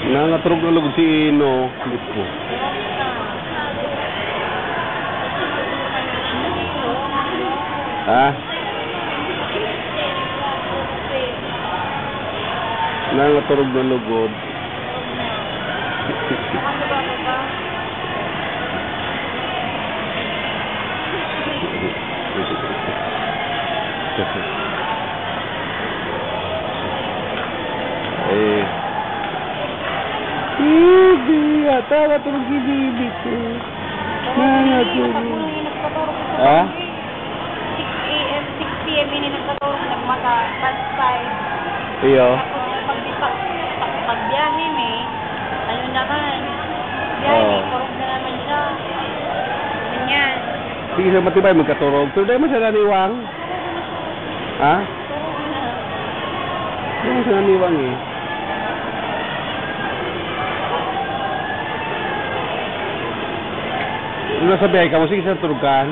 Nangaturog na lugod si Ino. Kulit ko. Ha? Nangaturog na lugod. Bibi, tawa tulog si Bibi ko. Nangaturog. Ha? 6 AM, 6 PM ini nagkatulog, nagmata, past 5. Iyo. Tapos pagbiyahe may, ano naman, biyahe, turog na naman siya. Ganyan. Sige sa matibay magkaturog. Pero dahil mo siya naniwang. Ha? Turog na. Dahil mo siya naniwang eh. Ano sabihin ka mo? Sige sa turugan.